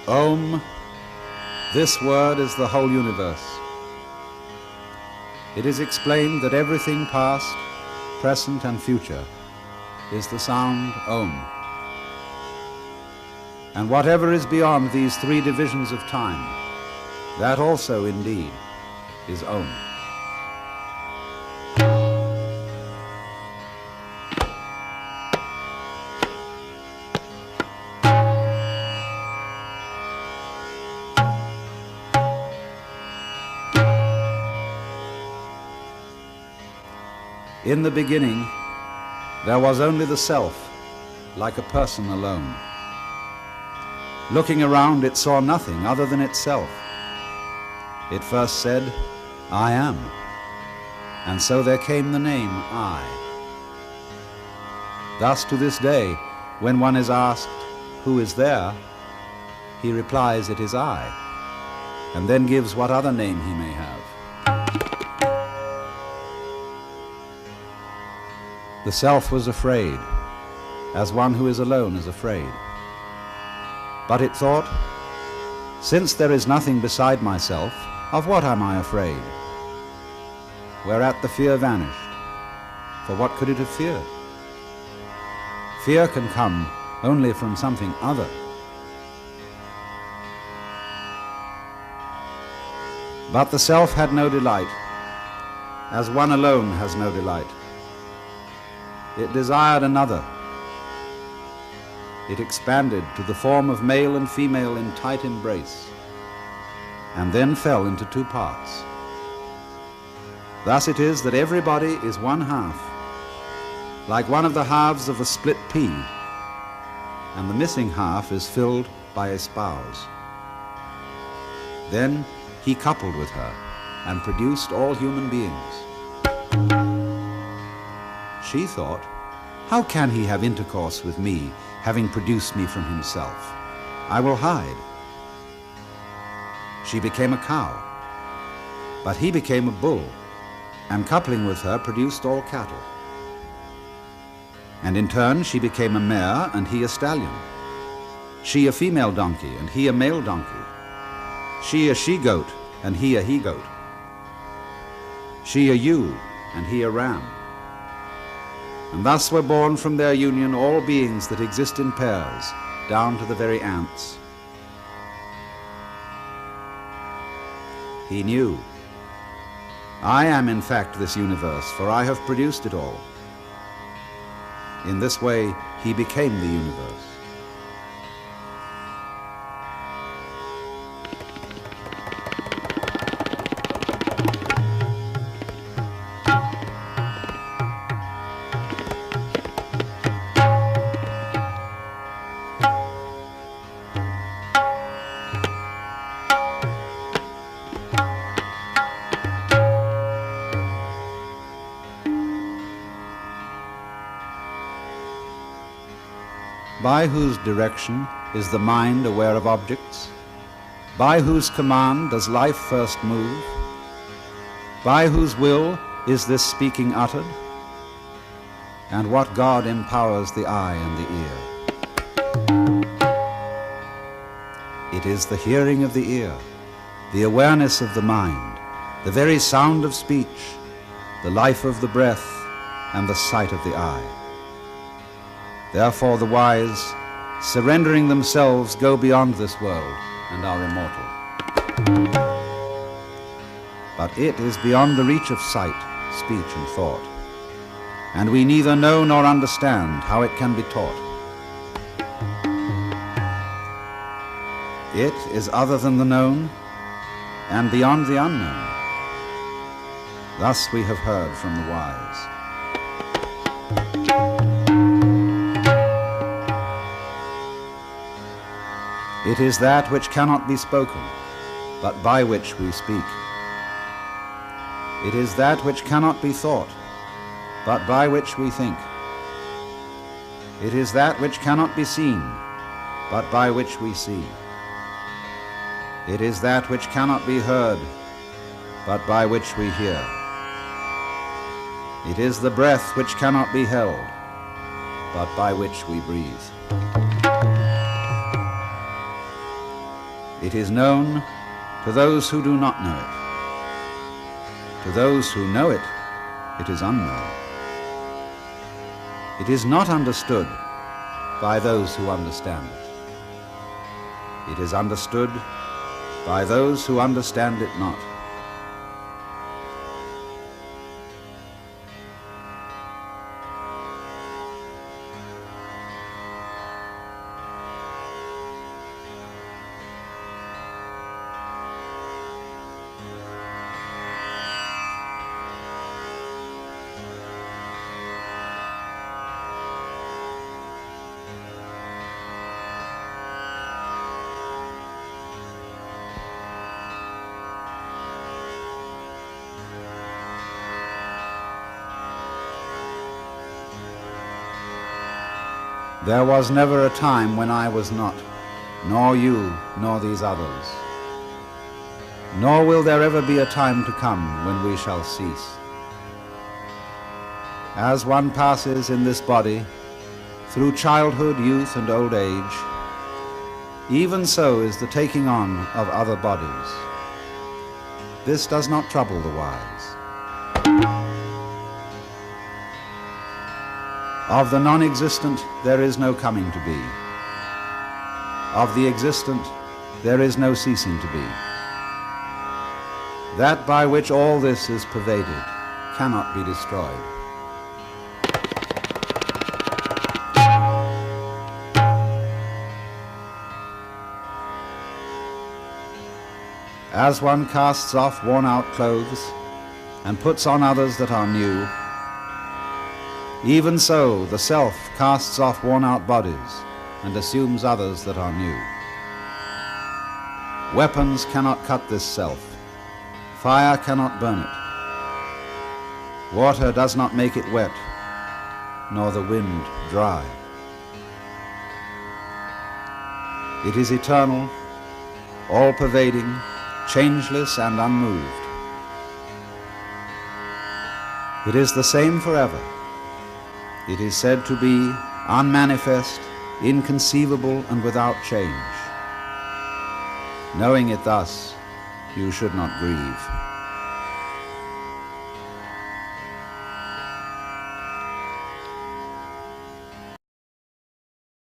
Om, this word is the whole universe. It is explained that everything past, present and future is the sound Om. And whatever is beyond these three divisions of time, that also indeed is Om. In the beginning, there was only the self, like a person alone. Looking around, it saw nothing other than itself. It first said, I am. And so there came the name I. Thus to this day, when one is asked, who is there? He replies, it is I, and then gives what other name he may have. The self was afraid, as one who is alone is afraid. But it thought, since there is nothing beside myself, of what am I afraid? Whereat the fear vanished, for what could it have feared? Fear can come only from something other. But the self had no delight, as one alone has no delight. It desired another. It expanded to the form of male and female in tight embrace, and then fell into two parts. Thus it is that everybody is one half, like one of the halves of a split pea, and the missing half is filled by a spouse. Then he coupled with her and produced all human beings. She thought, how can he have intercourse with me, having produced me from himself? I will hide. She became a cow, but he became a bull, and coupling with her produced all cattle. And in turn she became a mare, and he a stallion. She a female donkey, and he a male donkey. She a she-goat, and he a he-goat. She a ewe, and he a ram. And thus were born from their union all beings that exist in pairs, down to the very ants. He knew, I am in fact this universe, for I have produced it all. In this way, he became the universe. By whose direction is the mind aware of objects? By whose command does life first move? By whose will is this speaking uttered? And what God empowers the eye and the ear? It is the hearing of the ear, the awareness of the mind, the very sound of speech, the life of the breath, and the sight of the eye. Therefore the wise, surrendering themselves, go beyond this world and are immortal. But it is beyond the reach of sight, speech, and thought, and we neither know nor understand how it can be taught. It is other than the known and beyond the unknown. Thus we have heard from the wise. It is that which cannot be spoken, but by which we speak. It is that which cannot be thought, but by which we think. It is that which cannot be seen, but by which we see. It is that which cannot be heard, but by which we hear. It is the breath which cannot be held, but by which we breathe. It is known to those who do not know it. To those who know it, it is unknown. It is not understood by those who understand it. It is understood by those who understand it not. There was never a time when I was not, nor you, nor these others. Nor will there ever be a time to come when we shall cease. As one passes in this body, through childhood, youth, and old age, even so is the taking on of other bodies. This does not trouble the wise. Of the non-existent there is no coming to be. Of the existent there is no ceasing to be. That by which all this is pervaded cannot be destroyed. As one casts off worn-out clothes and puts on others that are new, even so the self casts off worn-out bodies and assumes others that are new. Weapons cannot cut this self. Fire cannot burn it. Water does not make it wet, nor the wind dry. It is eternal, all-pervading, changeless and unmoved. It is the same forever. It is said to be unmanifest, inconceivable, and without change. Knowing it thus, you should not grieve.